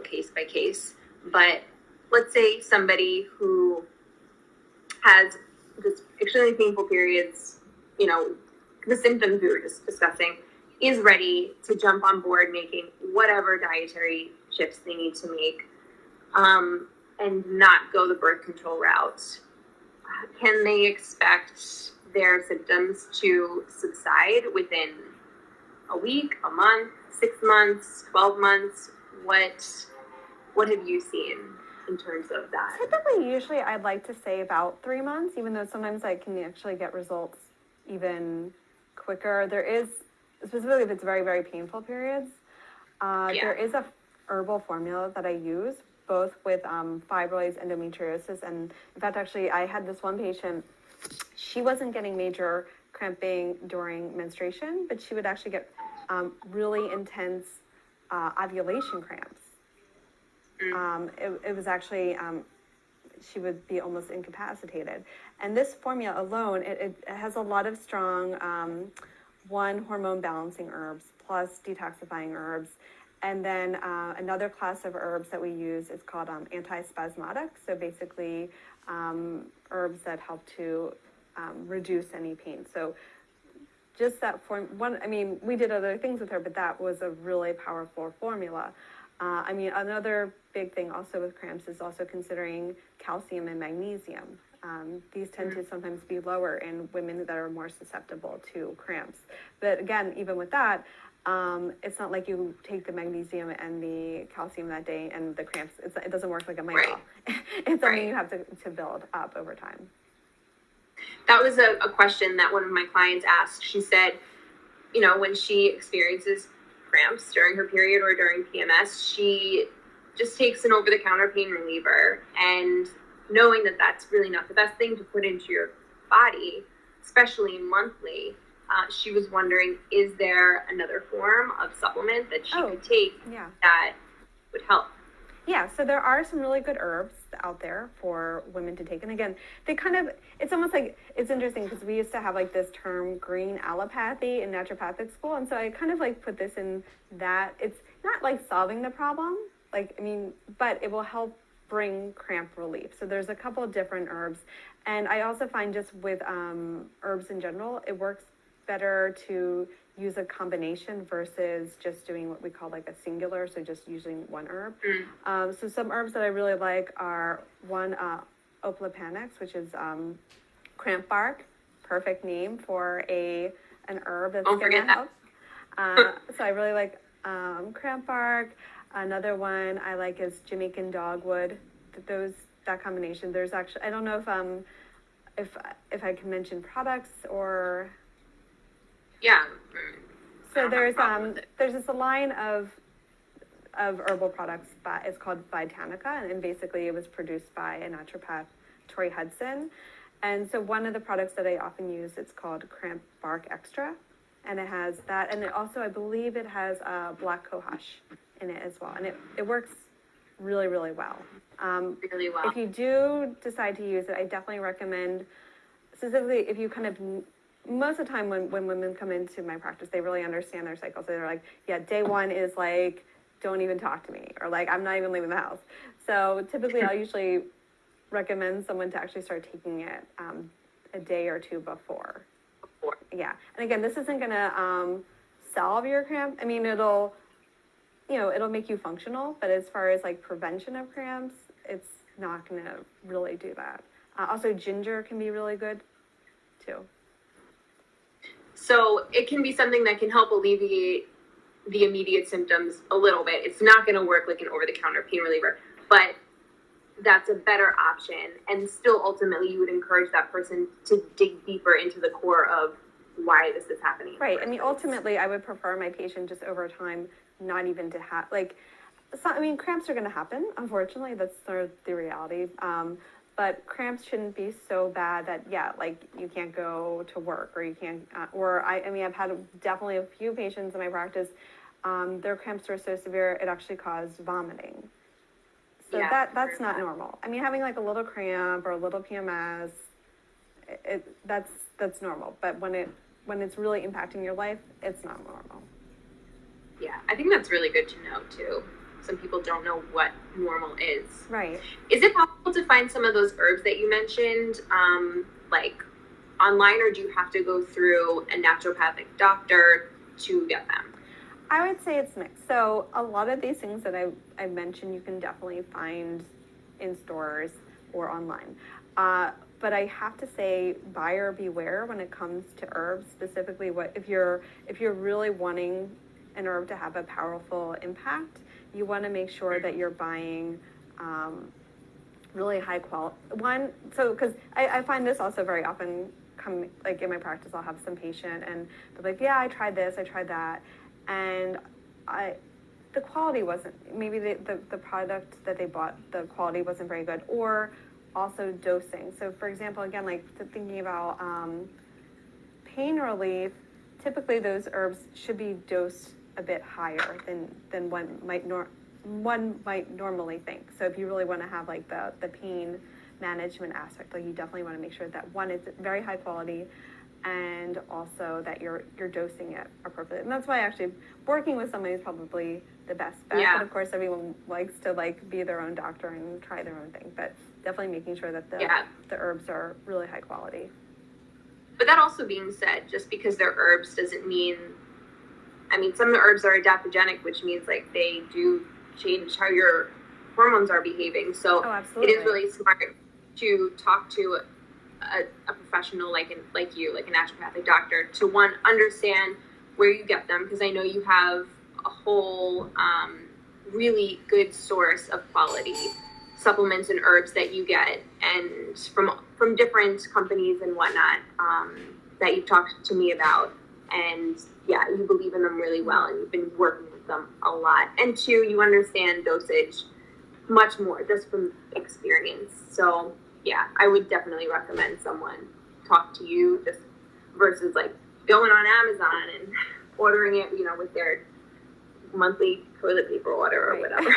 case by case. But let's say somebody who has just extremely painful periods, the symptoms we were just discussing, is ready to jump on board making whatever dietary shifts they need to make, and not go the birth control route. Can they expect their symptoms to subside within a week, a month, 6 months, 12 months? What have you seen in terms of that? Typically, usually I'd like to say about 3 months, even though sometimes I can actually get results even quicker. There is, specifically if it's very, very painful periods, there is a herbal formula that I use, both with fibroids, endometriosis, and in fact, actually, I had this one patient, she wasn't getting major cramping during menstruation, but she would actually get really intense ovulation cramps. It was actually, she would be almost incapacitated. And this formula alone, it has a lot of strong, one, hormone balancing herbs, plus detoxifying herbs. And then another class of herbs that we use is called antispasmodic. So basically herbs that help to reduce any pain. So just that we did other things with her, but that was a really powerful formula. Another big thing also with cramps is also considering calcium and magnesium. These tend to sometimes be lower in women that are more susceptible to cramps. But again, even with that, it's not like you take the magnesium and the calcium that day and the cramps, it doesn't work like a migraine. It's something you have to build up over time. That was a question that one of my clients asked. She said, when she experiences cramps during her period or during PMS, she just takes an over-the-counter pain reliever, and knowing that that's really not the best thing to put into your body, especially monthly, she was wondering, is there another form of supplement that she could take that would help? Yeah, so there are some really good herbs out there for women to take. And again, it's almost like, it's interesting because we used to have like this term green allopathy in naturopathic school. And so I kind of like put this in that it's not like solving the problem, but it will help bring cramp relief. So there's a couple of different herbs. And I also find just with herbs in general, it works better to use a combination versus just doing what we call like a singular, so just using one herb. So some herbs that I really like are one, oplopanix, which is cramp bark, perfect name for an herb that's going to help. So I really like cramp bark. Another one I like is Jamaican dogwood. That combination. There's actually, I don't know if I can mention products or. Yeah. So there's this line of herbal products, it's called Vitanica, and basically it was produced by a naturopath, Tori Hudson. And so one of the products that I often use, it's called Cramp Bark Extra, and it has that, and it also, I believe it has black cohosh in it as well, and it works really, really well. Really well. If you do decide to use it, I definitely recommend, specifically if you kind of, most of the time when women come into my practice, they really understand their cycle. So they're like, yeah, day one is like, don't even talk to me, or like, I'm not even leaving the house. So typically I'll usually recommend someone to actually start taking it a day or two before. Yeah. And again, this isn't going to solve your cramp. It'll make you functional, but as far as like prevention of cramps, it's not going to really do that. Also, ginger can be really good too. So it can be something that can help alleviate the immediate symptoms a little bit. It's not going to work like an over-the-counter pain reliever, but that's a better option. And still, ultimately, you would encourage that person to dig deeper into the core of why this is happening. Right. Ultimately, I would prefer my patient just over time not even to have, cramps are going to happen. Unfortunately, that's sort of the reality. But cramps shouldn't be so bad that, you can't go to work, or you can't, I've had definitely a few patients in my practice, their cramps were so severe, it actually caused vomiting. So that's not normal. Having like a little cramp or a little PMS, that's normal. But when it's really impacting your life, it's not normal. Yeah, I think that's really good to know too. some people don't know what normal is. Right. Is it possible to find some of those herbs that you mentioned, like online, or do you have to go through a naturopathic doctor to get them? I would say it's mixed. So a lot of these things that I mentioned, you can definitely find in stores or online. But I have to say, buyer beware when it comes to herbs. Specifically, what if you're really wanting an herb to have a powerful impact, you want to make sure that you're buying really high quality one. So because I find this also very often come like in my practice, I'll have some patient and they're like, yeah, I tried this, I tried that, and the quality wasn't, maybe the product that they bought, the quality wasn't very good, or also dosing. So for example, again, like thinking about pain relief, typically those herbs should be dosed a bit higher than one might normally think. So if you really want to have like the pain management aspect, like you definitely want to make sure that one is very high quality, and also that you're dosing it appropriately. And that's why actually working with somebody is probably the best bet. Yeah. But of course, everyone likes to like be their own doctor and try their own thing. But definitely making sure that the herbs are really high quality. But that also being said, just because they're herbs doesn't mean, I mean, some herbs are adaptogenic, which means like they do change how your hormones are behaving. So it is really smart to talk to a professional like you, like a naturopathic doctor, to one, understand where you get them, because I know you have a whole really good source of quality supplements and herbs that you get, and from different companies and whatnot, that you've talked to me about. And yeah, you believe in them really well, and you've been working with them a lot. And two, you understand dosage much more just from experience. So yeah, I would definitely recommend someone talk to you, just versus like going on Amazon and ordering it, with their monthly toilet paper order or whatever.